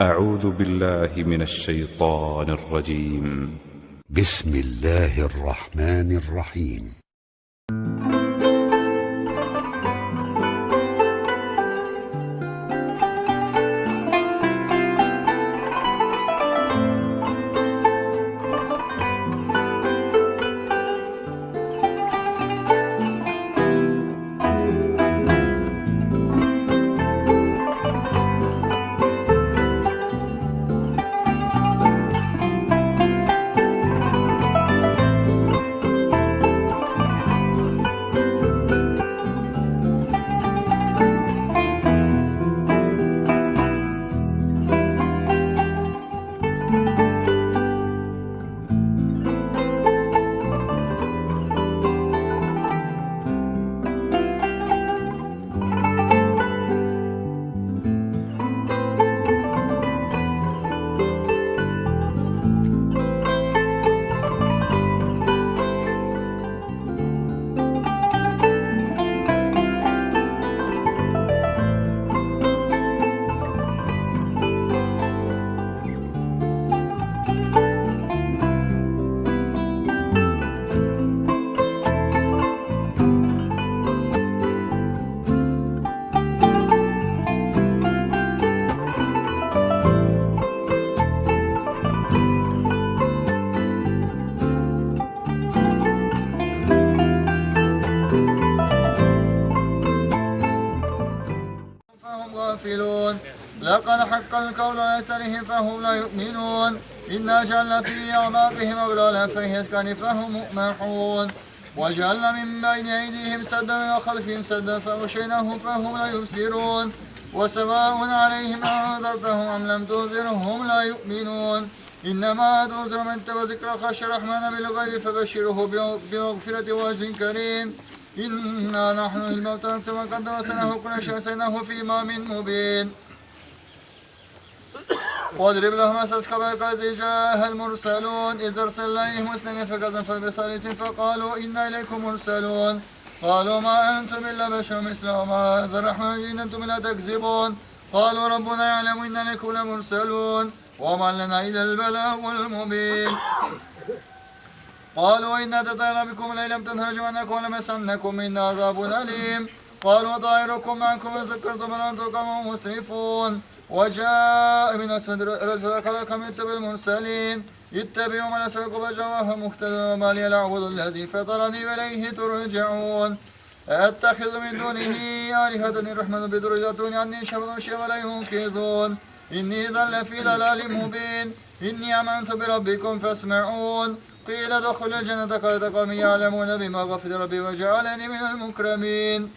أعوذ بالله من الشيطان الرجيم. بسم الله الرحمن الرحيم. لقد حق القول على أكثرهم فهم لا يؤمنون إنا جعلنا في أعناقهم أغلالا فهي الأذقان فهم مقمحون وجعلنا من بين أيديهم سدا ومن خلفهم سدا فأغشيناهم فهم لا يبصرون وسواء عليهم أنذرتهم أم لم تنذرهم لا يؤمنون إنما تنذر من اتبع ذكر خشي الرحمن بالغيب فبشره بمغفرة وأجر كريم إنا نحن الموتى نكتب ما قدم وسنه كل شيء سيناه في إمام مبين واضرب لهم أساس قبل قد جاء المرسلون إذ أرسلنا إليهم اثنين فكذبوا بثالث فقالوا إنا إليكم مرسلون قالوا ما أنتم إلا بشر مثلنا وما أنزل الرحمن إن أنتم لا تكذبون قالوا ربنا يعلم إنا إليكم لمرسلون وما لنا إلا البلاغ المبين قالوا إنا تطيرنا بكم لئن لم تنهوا عنكم لمسنكم منا عذاب أليم قالوا طائركم معكم إن ذكرتم بل أنتم قوم مسرفون وجاء من أسفل رسل خلقكم اتبعوا المرسلين اتبعوا من أسلكم فجواه مهتدى وما لي العبد الذي فطرني وإليه ترجعون أتخذ من دونه آلهة الرحمن بضر يأتوني عني شفع شيء ولا ينقذون إني إذا لفي ضلال مبين إني آمنت بربكم فاسمعون قيل ادخل الجنة قال قوم يعلمون بما غفر ربي وجعلني من المكرمين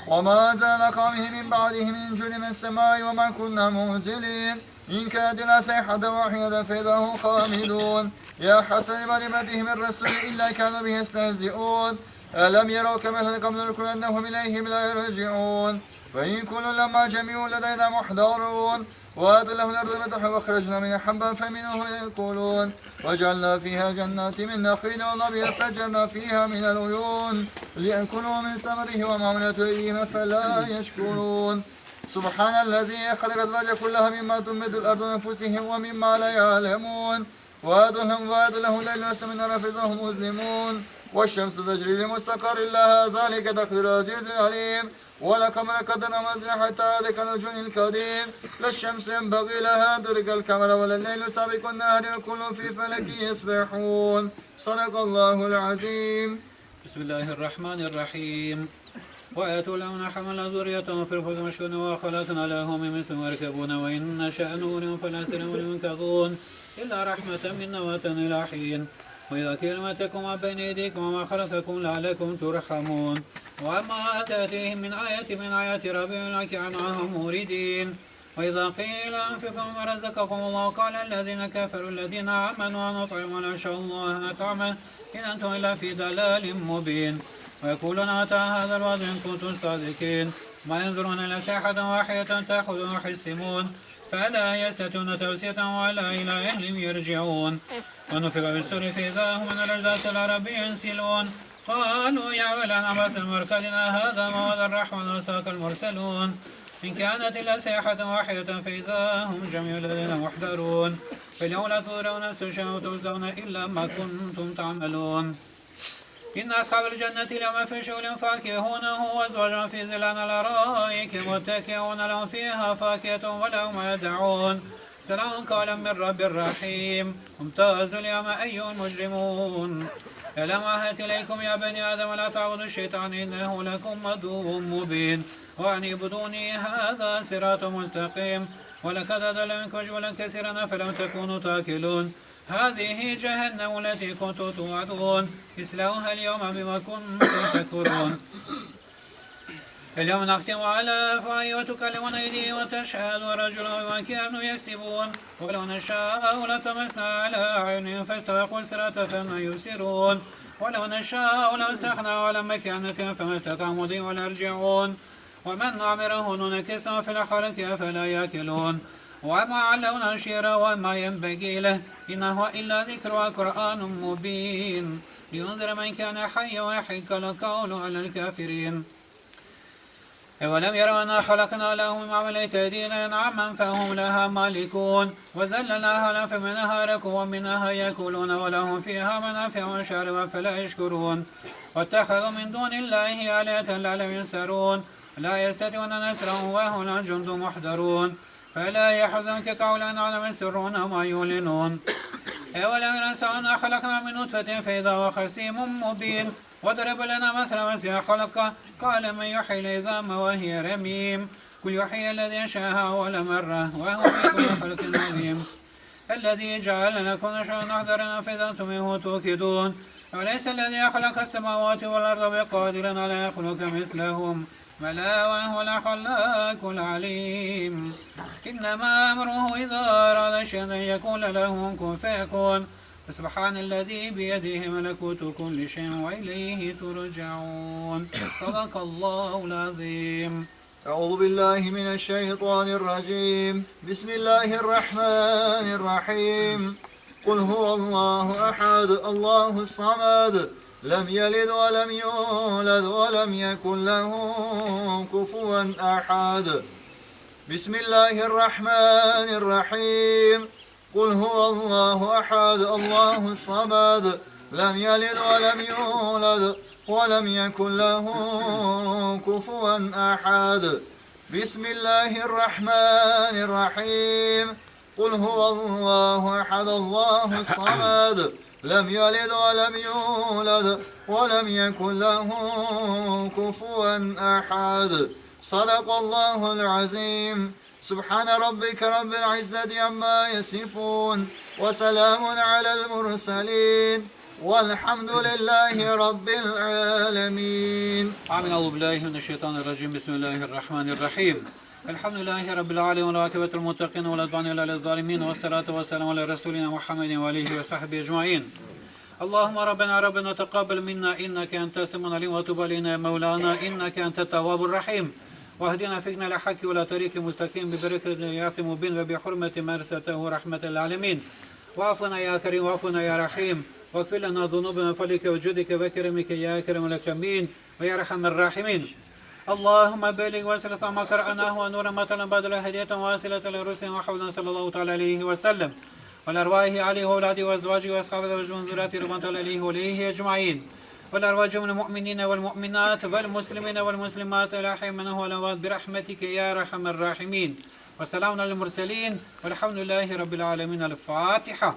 وما أنزل على قومه من بعده من جند من السماء وما كنا منزلين إن كانت إلا صيحة واحدة فإذا هم خامدون يا حسن بربتهم الرسول إلا كانوا به يستهزئون ألم يروا كما أهلكنا من القرى أنهم إليهم لا يرجعون وإن كل لما جميع لدينا محضرون وأدله الأرض فتحا واخرجنا من حبا فمنه يأكلون وجعلنا فيها جنات من نخيل ونبيا فجرنا فيها من العيون ليأكلوا من ثمره وما عملت أيديهم فلا يشكرون سبحان الذي خلق الأزواج كلها مما تنبت الأرض أنفسهم ومما لا يعلمون وأد له الليل والسماء والنهار فإذا هم مظلمون والشمس تجري لمستقر لها ذلك تقدير العزيز العليم والقمر قدرنا منازل حتى ذاك الوجه القديم لا الشمس ينبغي لها أن تدرك القمر ولا الليل سابق النهار وكل في فلك يسبحون صدق الله العظيم. بسم الله الرحمن الرحيم. وآتوا لهم حمل ذريتهم في الفلك مشحون وخلقنا لهم مثل يركبون وإن نشأ نورهم فلا سلم ينكظون إلا رحمة منا وأتى إلى حين وإذا كلمتكم ما بين أيديكم وما خلفكم لعلكم ترحمون وما تأتيهم من آيات ربهم عنهم موردين وإذا قيل أنفقوا ما رزقكم الله قال الذين كفروا الذين آمنوا نطعم ما شاء الله نطعمه إن أنتم إلا في ضلال مبين ويقولون متى هذا الوعد إن كنتم صادقين ما ينظرون إلا صيحة واحدة تأخذهم ويحسمون فلا يستطيعون توصية ولا إلى أهلهم يرجعون ونفخ بالسور فإذا هم من الأجداث العرب ينسلون قالوا يا ويلنا بث مركزنا هذا ما وعد الرحمن وصدق المرسلون إن كانت إلا صيحة واحدة فإذا هم جميع الذين محضرون فاليوم لا تضرون السجن وتجزون إلا ما كنتم تعملون. إن أصحاب الجنة اليوم في شغل فاكهون وأزواج في ظلال الأرائك متكئون لهم فيها فاكهة ولهم يدعون سلام قولا من رب رحيم. امتازوا اليوم أيها المجرمون. ألم أعهد إليكم يا بني آدم لا تعبدوا الشيطان إنه لكم عدو مبين وأن اعبدوني هذا صراط مستقيم. ولقد أضل منكم جبلا كثيرا فلم تكونوا تاكلون. هذه جهنم التي كنتم توعدون اصلوها اليوم بما كنتم تكفرون. اليوم نختم على أفواههم وتكلمنا أيديهم وتشهد أرجلهم بما كانوا يكسبون. ولو نشاء لطمسنا على أعينهم فاستبقوا الصراط فما يبصرون. ولو نشاء لمسخنا على مكانتهم فما استطاعوا مضي ولا يرجعون. ومن نعمره ننكسه في الخلق فلا يأكلون. وما علمنا الشعر وما ينبغي له إن هو إلا ذكر وقرآن مبين لينذر من كان حيا ويحق القول على الكافرين. أولم يروا أنا خلقنا لهم من عملية أيدينا أنعاما فهم لها مالكون وذللناها لهم فمنها ركبوا ومنها يأكلون ولهم فيها منافع وشارب فلا يشكرون. واتخذوا من دون الله آلهة لعلهم ينصرون لا يستطيعون نصرهم وهم جند محضرون. فلا يحزنك قولا على ما يسرون وما يعلنون. أولم يروا أنا خلقنا من نطفة فإذا هو خصيم مبين وضرب لنا مثلا مسيح خلقه قال من يحيي العظام وهي رميم قل يحيي الذي أنشأها أول مرة وهو بكل خلق عظيم. الذي جعل لكم شيئا نحضرنا فإذا أنتم منه توقدون. وليس الذي خلق السماوات والأرض بقادر على يخلق مثلهم بلى وهو الخلاق العليم. إنما أمره إذا أراد شيئا أن يقول له كن فيكون. سبحان الذي بيده ملكوت كل شيء وإليه ترجعون. صدق الله العظيم. أعوذ بالله من الشيطان الرجيم. بسم الله الرحمن الرحيم. قل هو الله أحد الله الصمد لم يلد ولم يولد ولم يكن له كفوا أحد. بسم الله الرحمن الرحيم. قل هو الله أحد الله الصمد لم يلد ولم يولد ولم يكن له كفوا أحد. بسم الله الرحمن الرحيم. قل هو الله أحد الله الصمد لم يلد ولم يولد ولم يكن له كفوا أحد. صدق الله العظيم. سبحان ربك رب العزة عما يصفون وسلام على المرسلين والحمد لله رب العالمين. آمين. أعوذ بالله من الشيطان الرجيم. بسم الله الرحمن الرحيم. الحمد لله رب العالمين والعاقبة المتقين ولا عدوان إلا على الظالمين والصلاة والسلام على رسولنا محمد وآله وصحبه أجمعين. اللهم ربنا تقبل منا إنك أنت السميع العليم وتب علينا يا مولانا إنك أنت التواب الرحيم. واهدنا فينا الحق ولا طريق مستقيم ببركة يعصم بين وبحرمة ما أرسلته رحمة العالمين. وعفونا يا كريم وعفونا يا رحيم واغفر لنا ذنوبنا فضلك وجودك وكرمك يا أكرم الأكرمين ويا أرحم الراحمين. اللهم بلغ وصلة ما قرأناه ونور ما طلب بدل هدية واصلة للرسل وحولنا صلى الله تعالى عليه وسلم والأرواح عليه وأولاده وأزواجه وأصحابه وجمع ذريته رضوان الله عليه وعليه أجمعين والأرواح من المؤمنين والمؤمنات والمسلمين والمسلمات الأحياء منهم والأموات برحمتك يا أرحم الراحمين. وسلام على المرسلين والحمد لله رب العالمين. الفاتحة.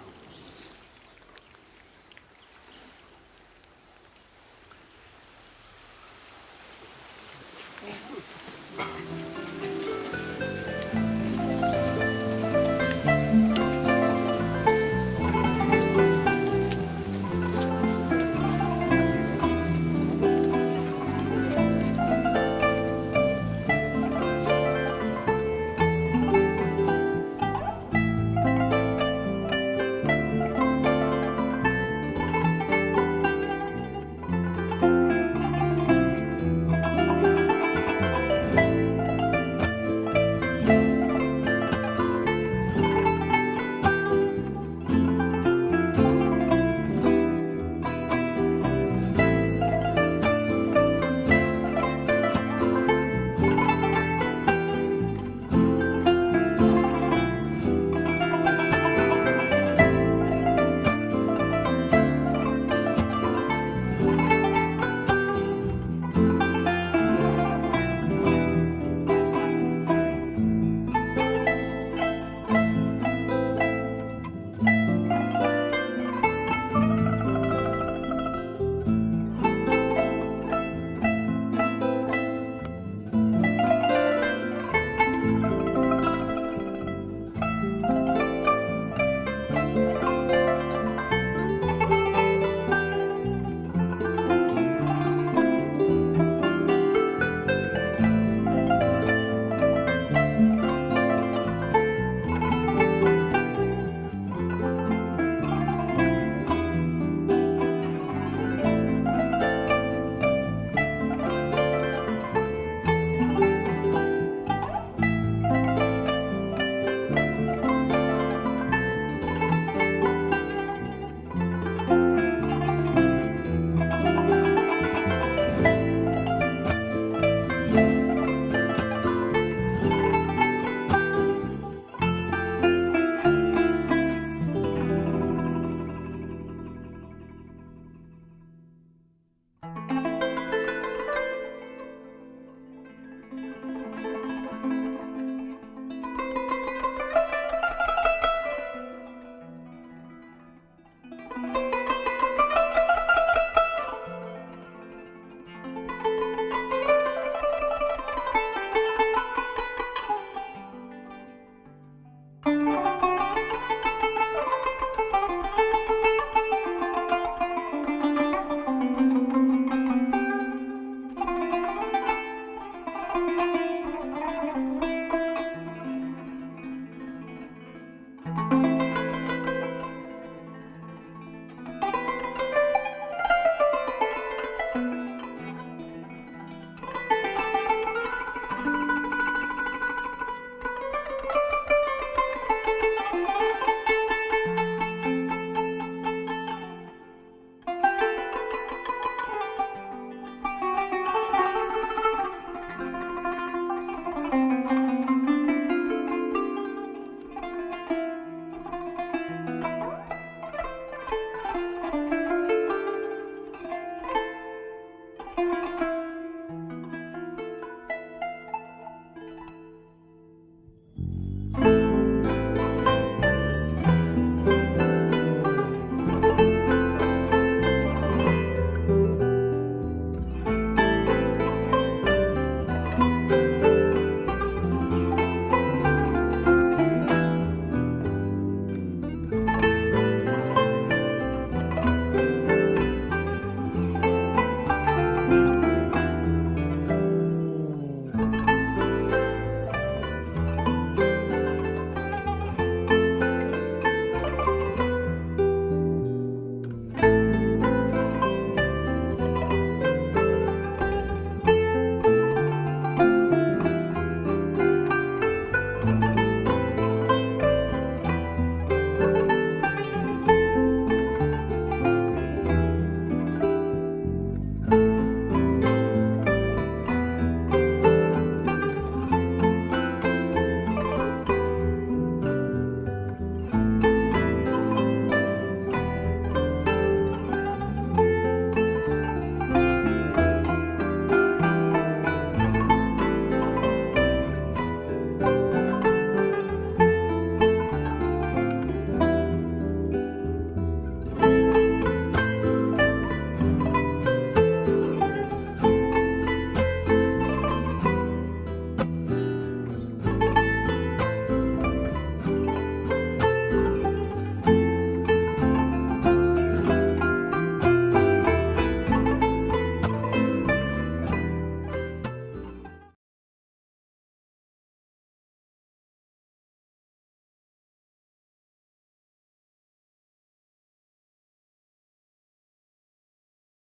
Thank